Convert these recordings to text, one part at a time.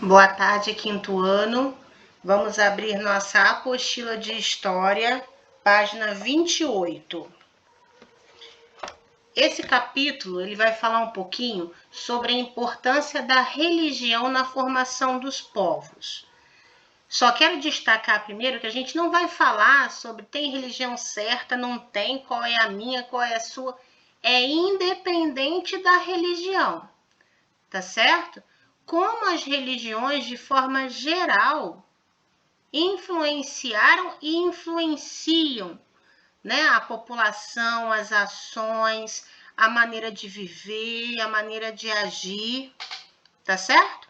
Boa tarde, quinto ano. Vamos abrir nossa apostila de História, página 28. Esse capítulo ele vai falar um pouquinho sobre a importância da religião na formação dos povos. Só quero destacar primeiro que a gente não vai falar sobre tem religião certa, não tem, qual é a minha, qual é a sua. É independente da religião, tá certo? Como as religiões, de forma geral, influenciaram e influenciam, né, a população, as ações, a maneira de viver, a maneira de agir, tá certo?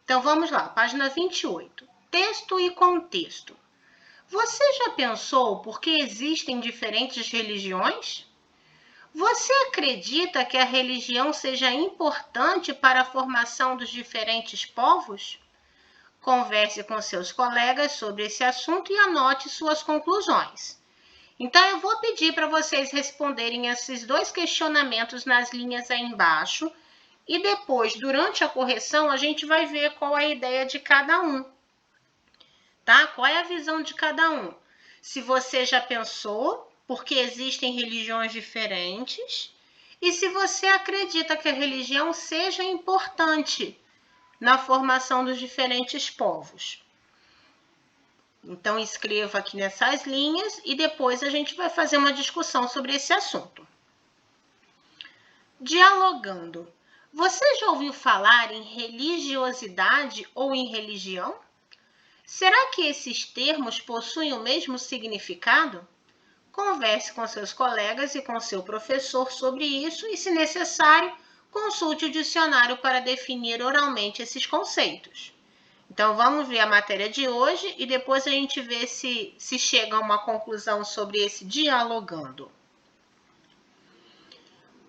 Então vamos lá, página 28. Texto e contexto. Você já pensou por que existem diferentes religiões? Você acredita que a religião seja importante para a formação dos diferentes povos? Converse com seus colegas sobre esse assunto e anote suas conclusões. Então, eu vou pedir para vocês responderem esses dois questionamentos nas linhas aí embaixo e depois, durante a correção, a gente vai ver qual é a ideia de cada um, tá? Qual é a visão de cada um? Se você já pensou, porque existem religiões diferentes, e se você acredita que a religião seja importante na formação dos diferentes povos. Então, escreva aqui nessas linhas e depois a gente vai fazer uma discussão sobre esse assunto. Dialogando. Você já ouviu falar em religiosidade ou em religião? Será que esses termos possuem o mesmo significado? Converse com seus colegas e com seu professor sobre isso e, se necessário, consulte o dicionário para definir oralmente esses conceitos. Então, vamos ver a matéria de hoje e depois a gente vê se chega a uma conclusão sobre esse dialogando.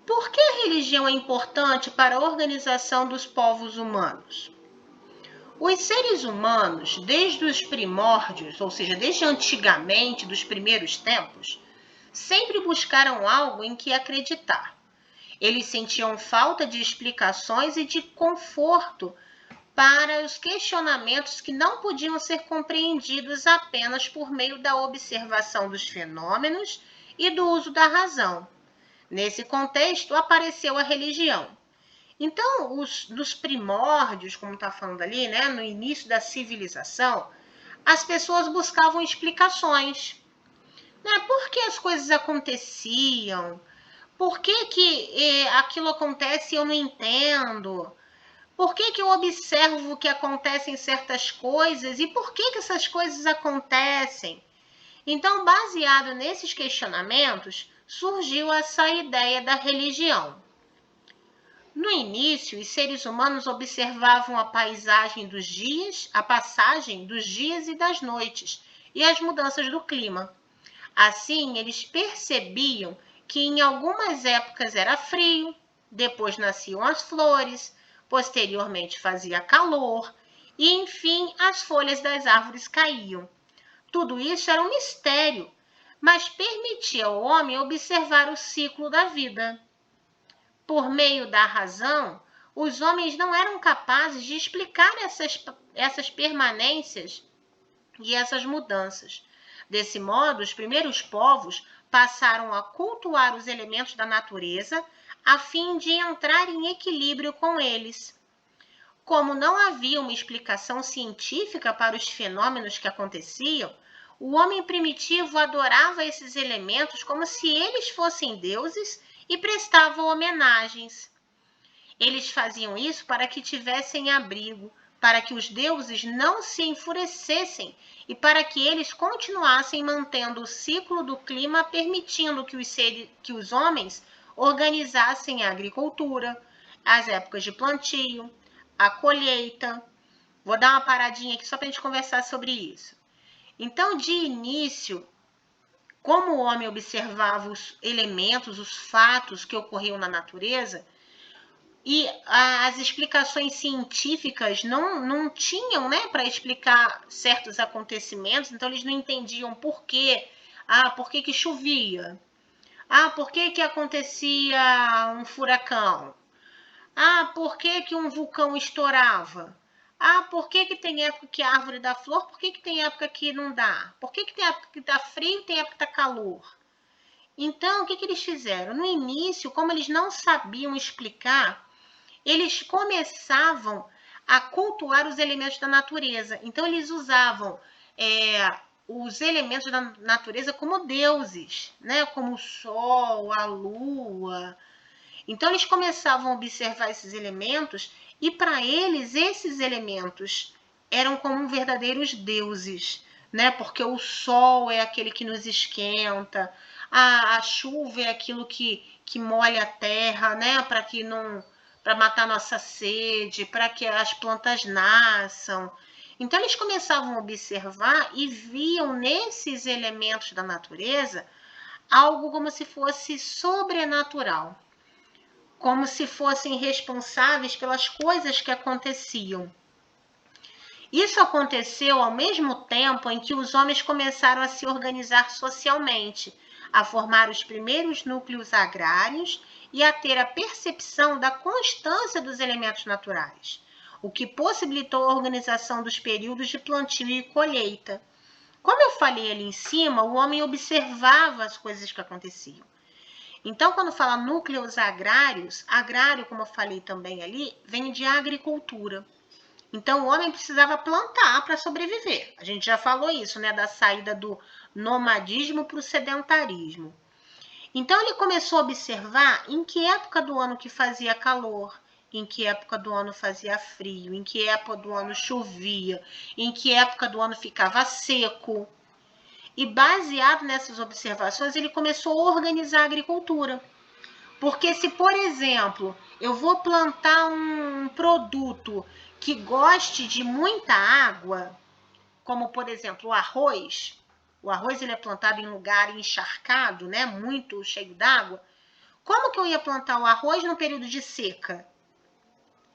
Por que a religião é importante para a organização dos povos humanos? Os seres humanos, desde os primórdios, ou seja, desde antigamente, dos primeiros tempos, sempre buscaram algo em que acreditar. Eles sentiam falta de explicações e de conforto para os questionamentos que não podiam ser compreendidos apenas por meio da observação dos fenômenos e do uso da razão. Nesse contexto, apareceu a religião. Então, dos primórdios, como está falando ali, né, no início da civilização, as pessoas buscavam explicações. Né? Por que as coisas aconteciam? Por que aquilo acontece e eu não entendo? Por que eu observo que acontecem certas coisas e por que essas coisas acontecem? Então, baseado nesses questionamentos, surgiu essa ideia da religião. No início, os seres humanos observavam a paisagem dos dias, a passagem dos dias e das noites e as mudanças do clima. Assim, eles percebiam que em algumas épocas era frio, depois nasciam as flores, posteriormente fazia calor e, enfim, as folhas das árvores caíam. Tudo isso era um mistério, mas permitia ao homem observar o ciclo da vida. Por meio da razão, os homens não eram capazes de explicar essas permanências e essas mudanças. Desse modo, os primeiros povos passaram a cultuar os elementos da natureza a fim de entrar em equilíbrio com eles. Como não havia uma explicação científica para os fenômenos que aconteciam, o homem primitivo adorava esses elementos como se eles fossem deuses e prestavam homenagens. Eles faziam isso para que tivessem abrigo, para que os deuses não se enfurecessem e para que eles continuassem mantendo o ciclo do clima, permitindo que os homens organizassem a agricultura, as épocas de plantio, a colheita. Vou dar uma paradinha aqui só para a gente conversar sobre isso. Então, de início, como o homem observava os elementos, os fatos que ocorriam na natureza, e as explicações científicas não tinham, né, para explicar certos acontecimentos, então eles não entendiam por quê. Por que chovia? Por que acontecia um furacão? Por que um vulcão estourava? Ah, por que que tem época que a árvore dá flor? Por que que tem época que não dá? Por que que tem época que dá frio e tem época que dá calor? Então, o que que eles fizeram? No início, como eles não sabiam explicar, eles começavam a cultuar os elementos da natureza. Então, eles usavam os elementos da natureza como deuses, né? Como o sol, a lua. Então, eles começavam a observar esses elementos e, para eles, esses elementos eram como verdadeiros deuses, né? Porque o sol é aquele que nos esquenta, a chuva é aquilo que molha a terra, né? Para matar nossa sede, para que as plantas nasçam. Então, eles começavam a observar e viam nesses elementos da natureza algo como se fosse sobrenatural, como se fossem responsáveis pelas coisas que aconteciam. Isso aconteceu ao mesmo tempo em que os homens começaram a se organizar socialmente, a formar os primeiros núcleos agrários e a ter a percepção da constância dos elementos naturais, o que possibilitou a organização dos períodos de plantio e colheita. Como eu falei ali em cima, o homem observava as coisas que aconteciam. Então, quando fala núcleos agrários, agrário, como eu falei também ali, vem de agricultura. Então, o homem precisava plantar para sobreviver. A gente já falou isso, né? Da saída do nomadismo para o sedentarismo. Então, ele começou a observar em que época do ano que fazia calor, em que época do ano fazia frio, em que época do ano chovia, em que época do ano ficava seco. E baseado nessas observações, ele começou a organizar a agricultura. Porque se, por exemplo, eu vou plantar um produto que goste de muita água, como, por exemplo, o arroz ele é plantado em lugar encharcado, né, muito cheio d'água, como que eu ia plantar o arroz no período de seca?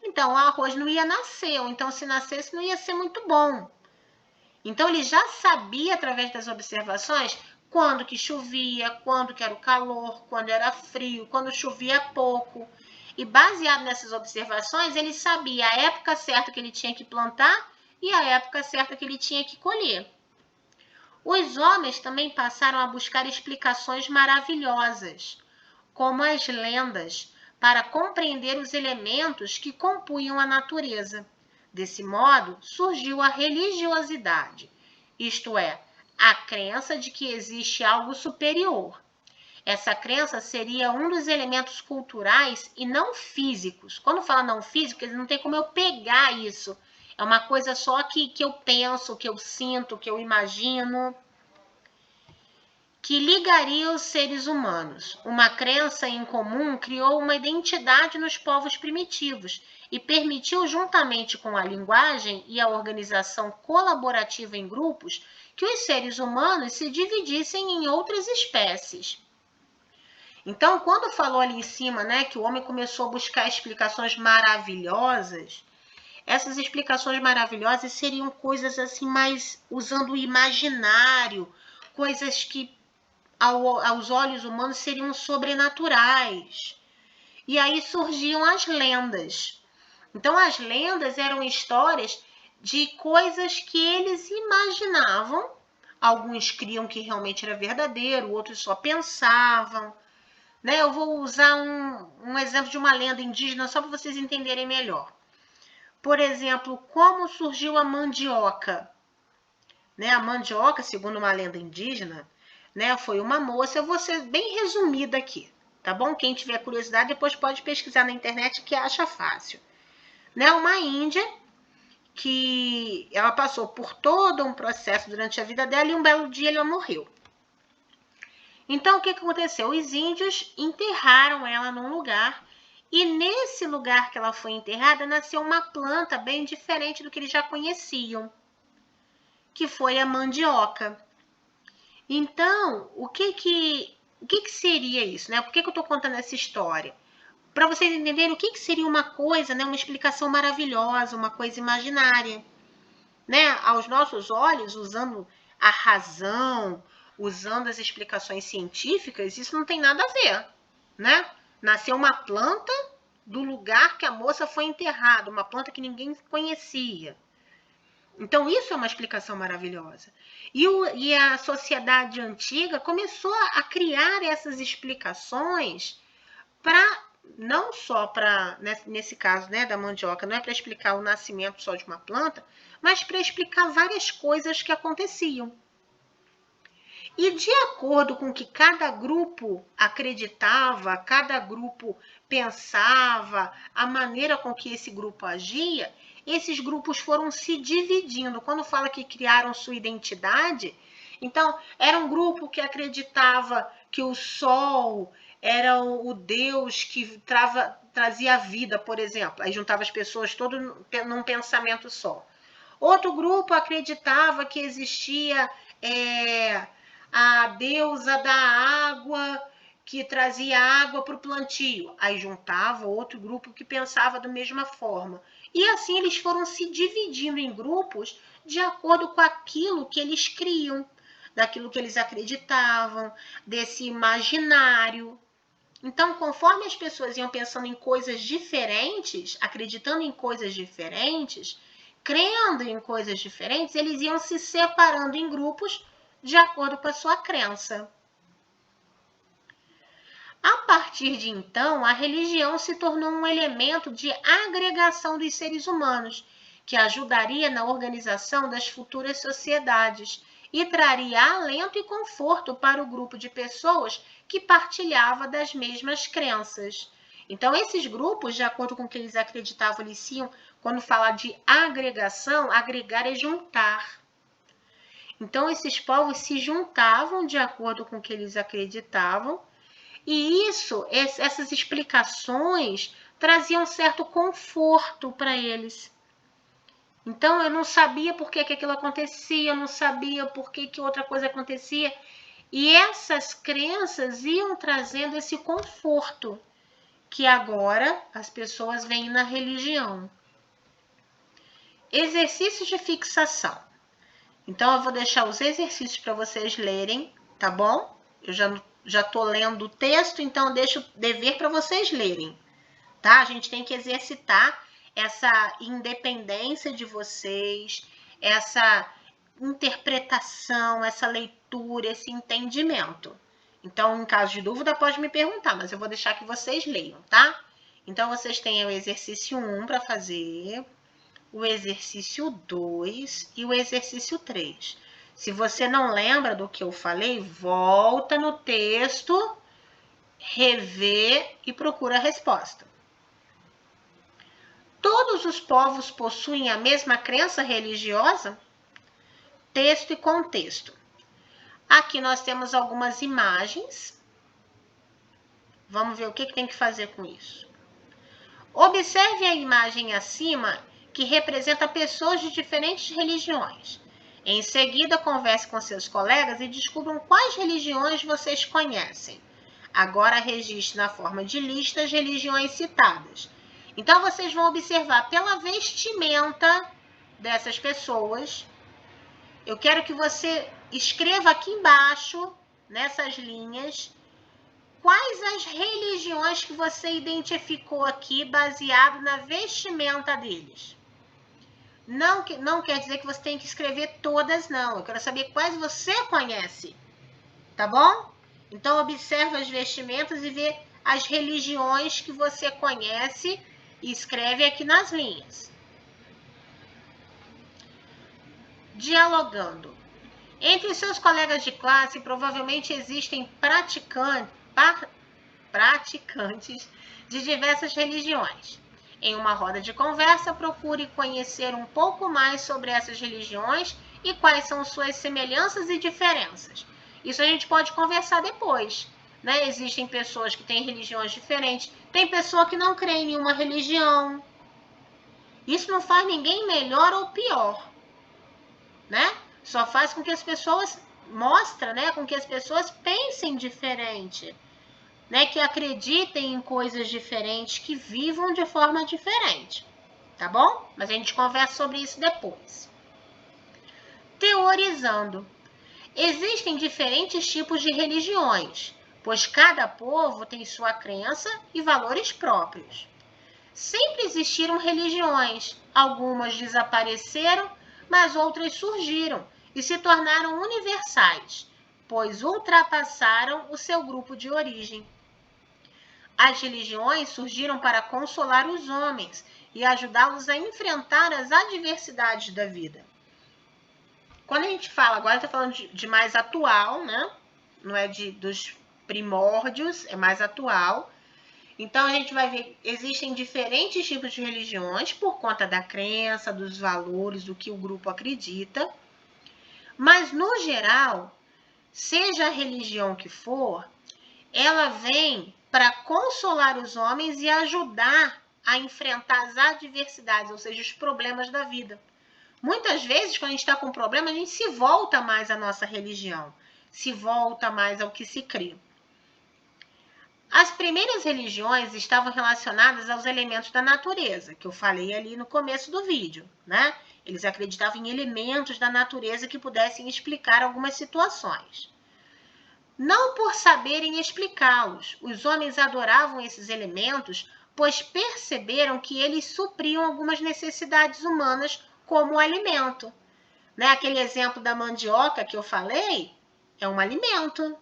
Então, o arroz não ia nascer, ou então se nascesse não ia ser muito bom. Então, ele já sabia, através das observações, quando que chovia, quando que era o calor, quando era frio, quando chovia pouco. E baseado nessas observações, ele sabia a época certa que ele tinha que plantar e a época certa que ele tinha que colher. Os homens também passaram a buscar explicações maravilhosas, como as lendas, para compreender os elementos que compunham a natureza. Desse modo, surgiu a religiosidade, isto é, a crença de que existe algo superior. Essa crença seria um dos elementos culturais e não físicos. Quando fala não físico, não tem como eu pegar isso. É uma coisa só que eu penso, que eu sinto, que eu imagino, que ligaria os seres humanos. Uma crença em comum criou uma identidade nos povos primitivos e permitiu, juntamente com a linguagem e a organização colaborativa em grupos, que os seres humanos se dividissem em outras espécies. Então, quando falou ali em cima, né, que o homem começou a buscar explicações maravilhosas, essas explicações maravilhosas seriam coisas assim mais usando o imaginário, coisas que aos olhos humanos seriam sobrenaturais. E aí surgiam as lendas. Então, as lendas eram histórias de coisas que eles imaginavam. Alguns criam que realmente era verdadeiro, outros só pensavam. Né? Eu vou usar um exemplo de uma lenda indígena só para vocês entenderem melhor. Por exemplo, como surgiu a mandioca? Né? A mandioca, segundo uma lenda indígena, né, foi uma moça, eu vou ser bem resumida aqui, tá bom? Quem tiver curiosidade depois pode pesquisar na internet que acha fácil. Né, uma índia que ela passou por todo um processo durante a vida dela e um belo dia ela morreu. Então, o que aconteceu? Os índios enterraram ela num lugar e nesse lugar que ela foi enterrada nasceu uma planta bem diferente do que eles já conheciam, que foi a mandioca. Então, o que seria isso, né? Por que eu estou contando essa história? Para vocês entenderem o que seria uma coisa, né? Uma explicação maravilhosa, uma coisa imaginária, né? Aos nossos olhos, usando a razão, usando as explicações científicas, isso não tem nada a ver, né? Nasceu uma planta do lugar que a moça foi enterrada, uma planta que ninguém conhecia. Então, isso é uma explicação maravilhosa. E a sociedade antiga começou a criar essas explicações para, não só para, nesse caso, né, da mandioca, não é para explicar o nascimento só de uma planta, mas para explicar várias coisas que aconteciam. E de acordo com o que cada grupo acreditava, cada grupo pensava, a maneira com que esse grupo agia, esses grupos foram se dividindo. Quando fala que criaram sua identidade, então era um grupo que acreditava que o sol era o Deus que trazia a vida, por exemplo. Aí juntava as pessoas todas num pensamento só. Outro grupo acreditava que existia a deusa da água que trazia água para o plantio. Aí juntava outro grupo que pensava da mesma forma. E assim eles foram se dividindo em grupos de acordo com aquilo que eles criam, daquilo que eles acreditavam, desse imaginário. Então, conforme as pessoas iam pensando em coisas diferentes, acreditando em coisas diferentes, crendo em coisas diferentes, eles iam se separando em grupos de acordo com a sua crença. A partir de então, a religião se tornou um elemento de agregação dos seres humanos, que ajudaria na organização das futuras sociedades e traria alento e conforto para o grupo de pessoas que partilhava das mesmas crenças. Então, esses grupos, de acordo com o que eles acreditavam, eles iam, quando fala de agregação, agregar é juntar. Então, esses povos se juntavam de acordo com o que eles acreditavam, e essas explicações traziam certo conforto para eles. Então, eu não sabia por que aquilo acontecia, eu não sabia por que outra coisa acontecia. E essas crenças iam trazendo esse conforto que agora as pessoas veem na religião. Exercícios de fixação. Então, eu vou deixar os exercícios para vocês lerem, tá bom? Eu já estou lendo o texto, então eu deixo o dever para vocês lerem, tá? A gente tem que exercitar essa independência de vocês, essa interpretação, essa leitura, esse entendimento. Então, em caso de dúvida, pode me perguntar, mas eu vou deixar que vocês leiam, tá? Então, vocês têm o exercício 1 para fazer, o exercício 2 e o exercício 3. Se você não lembra do que eu falei, volta no texto, revê e procura a resposta. Todos os povos possuem a mesma crença religiosa? Texto e contexto. Aqui nós temos algumas imagens. Vamos ver o que tem que fazer com isso. Observe a imagem acima que representa pessoas de diferentes religiões. Em seguida, converse com seus colegas e descubram quais religiões vocês conhecem. Agora, registre na forma de lista as religiões citadas. Então, vocês vão observar pela vestimenta dessas pessoas. Eu quero que você escreva aqui embaixo, nessas linhas, quais as religiões que você identificou aqui baseado na vestimenta deles. Não quer dizer que você tem que escrever todas, não. Eu quero saber quais você conhece, tá bom? Então, observe as vestimentas e vê as religiões que você conhece e escreve aqui nas linhas. Dialogando. Entre seus colegas de classe, provavelmente existem praticantes de diversas religiões. Em uma roda de conversa, procure conhecer um pouco mais sobre essas religiões e quais são suas semelhanças e diferenças. Isso a gente pode conversar depois, né? Existem pessoas que têm religiões diferentes, tem pessoa que não crê em nenhuma religião. Isso não faz ninguém melhor ou pior, né? Só faz com que as pessoas mostra, né? Com que as pessoas pensem diferente, né, que acreditem em coisas diferentes, que vivam de forma diferente, tá bom? Mas a gente conversa sobre isso depois. Teorizando. Existem diferentes tipos de religiões, pois cada povo tem sua crença e valores próprios. Sempre existiram religiões, algumas desapareceram, mas outras surgiram e se tornaram universais, pois ultrapassaram o seu grupo de origem. As religiões surgiram para consolar os homens e ajudá-los a enfrentar as adversidades da vida. Quando a gente fala, agora está falando de mais atual, né? Não é dos primórdios, é mais atual. Então a gente vai ver, existem diferentes tipos de religiões por conta da crença, dos valores, do que o grupo acredita. Mas no geral, seja a religião que for, ela vem para consolar os homens e ajudar a enfrentar as adversidades, ou seja, os problemas da vida. Muitas vezes, quando a gente está com problema, a gente se volta mais à nossa religião, se volta mais ao que se crê. As primeiras religiões estavam relacionadas aos elementos da natureza, que eu falei ali no começo do vídeo, né? Eles acreditavam em elementos da natureza que pudessem explicar algumas situações. Não por saberem explicá-los, os homens adoravam esses elementos, pois perceberam que eles supriam algumas necessidades humanas, como o alimento. Né? Aquele exemplo da mandioca que eu falei é um alimento.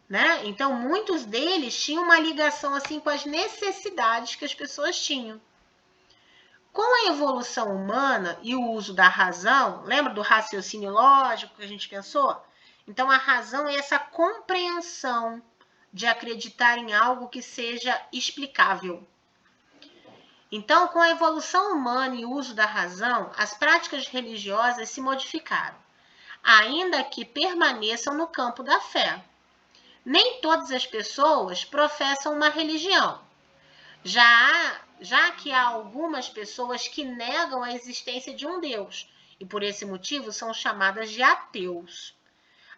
Né? Então, muitos deles tinham uma ligação assim com as necessidades que as pessoas tinham. Com a evolução humana e o uso da razão, lembra do raciocínio lógico que a gente pensou? Então, a razão é essa compreensão de acreditar em algo que seja explicável. Então, com a evolução humana e o uso da razão, as práticas religiosas se modificaram, ainda que permaneçam no campo da fé. Nem todas as pessoas professam uma religião. Já que há algumas pessoas que negam a existência de um Deus, e por esse motivo são chamadas de ateus.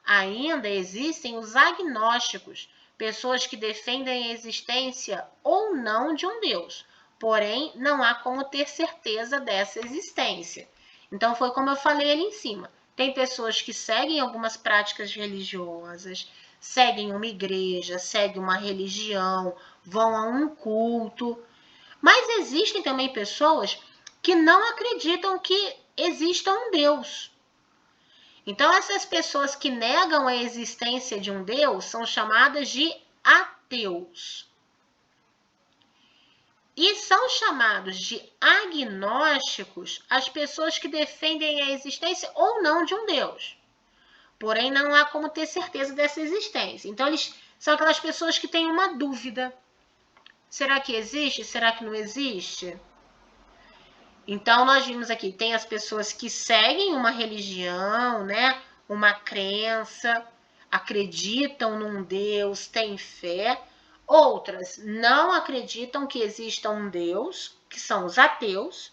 Ainda existem os agnósticos, pessoas que defendem a existência ou não de um Deus, porém não há como ter certeza dessa existência. Então foi como eu falei ali em cima. Tem pessoas que seguem algumas práticas religiosas, seguem uma igreja, seguem uma religião, vão a um culto. Mas existem também pessoas que não acreditam que exista um Deus. Então, essas pessoas que negam a existência de um Deus são chamadas de ateus. E são chamados de agnósticos as pessoas que defendem a existência ou não de um Deus. Porém, não há como ter certeza dessa existência. Então, eles são aquelas pessoas que têm uma dúvida. Será que existe? Será que não existe? Então, nós vimos aqui, tem as pessoas que seguem uma religião, né? Uma crença, acreditam num Deus, têm fé. Outras não acreditam que exista um Deus, que são os ateus.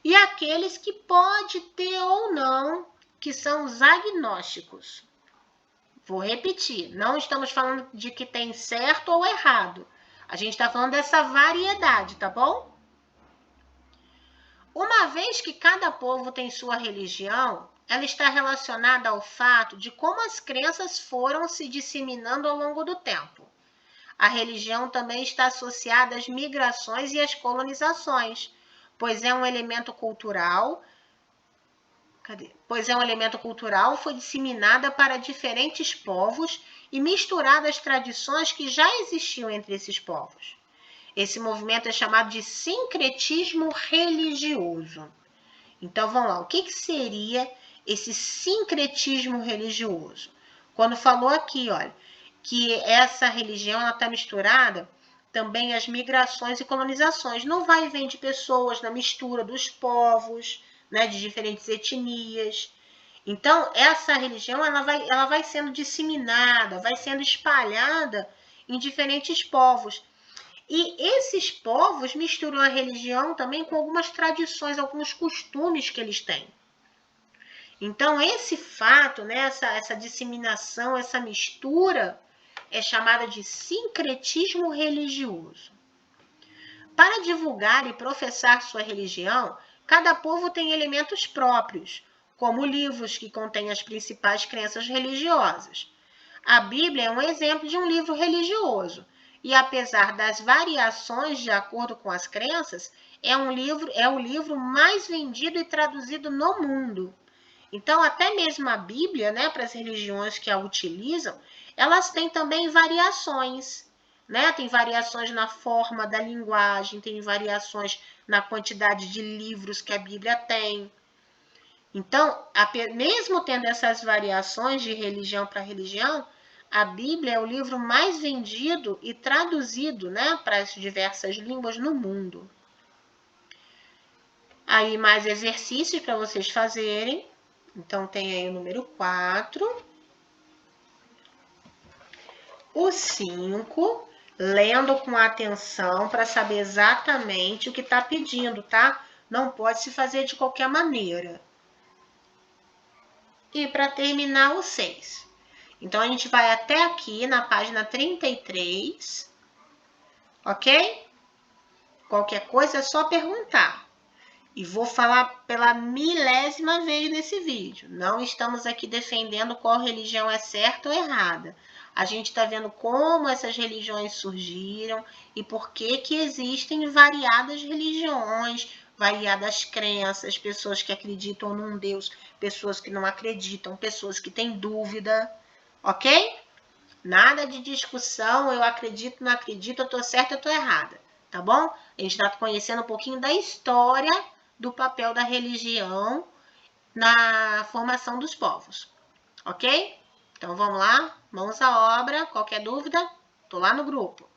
E aqueles que pode ter ou não, que são os agnósticos. Vou repetir, não estamos falando de que tem certo ou errado. A gente está falando dessa variedade, tá bom? Uma vez que cada povo tem sua religião, ela está relacionada ao fato de como as crenças foram se disseminando ao longo do tempo. A religião também está associada às migrações e às colonizações, pois é um elemento cultural. Foi disseminada para diferentes povos e misturada às tradições que já existiam entre esses povos. Esse movimento é chamado de sincretismo religioso. Então, vamos lá. O que seria esse sincretismo religioso? Quando falou aqui, olha, que essa religião está misturada também às migrações e colonizações. Não vai e vem de pessoas, na mistura dos povos, né, de diferentes etnias. Então, essa religião ela vai sendo disseminada, vai sendo espalhada em diferentes povos. E esses povos misturam a religião também com algumas tradições, alguns costumes que eles têm. Então, esse fato, né, essa disseminação, essa mistura, é chamada de sincretismo religioso. Para divulgar e professar sua religião, cada povo tem elementos próprios, como livros que contêm as principais crenças religiosas. A Bíblia é um exemplo de um livro religioso, e apesar das variações de acordo com as crenças, é o livro mais vendido e traduzido no mundo. Então, até mesmo a Bíblia, né, para as religiões que a utilizam, elas têm também variações, né? Tem variações na forma da linguagem, tem variações na quantidade de livros que a Bíblia tem. Então, mesmo tendo essas variações de religião para religião, a Bíblia é o livro mais vendido e traduzido, né, para as diversas línguas no mundo. Aí, mais exercícios para vocês fazerem. Então, tem aí o número 4. O 5, lendo com atenção para saber exatamente o que está pedindo, tá? Não pode se fazer de qualquer maneira. E para terminar, o 6. Então, a gente vai até aqui na página 33, ok? Qualquer coisa é só perguntar. E vou falar pela 1000ª vez nesse vídeo. Não estamos aqui defendendo qual religião é certa ou errada. A gente está vendo como essas religiões surgiram e por que existem variadas religiões, variadas crenças, pessoas que acreditam num Deus, pessoas que não acreditam, pessoas que têm dúvida, ok? Nada de discussão, eu acredito, não acredito, eu estou certa, eu estou errada, tá bom? A gente está conhecendo um pouquinho da história do papel da religião na formação dos povos, ok? Então vamos lá, mãos à obra, qualquer dúvida, tô lá no grupo.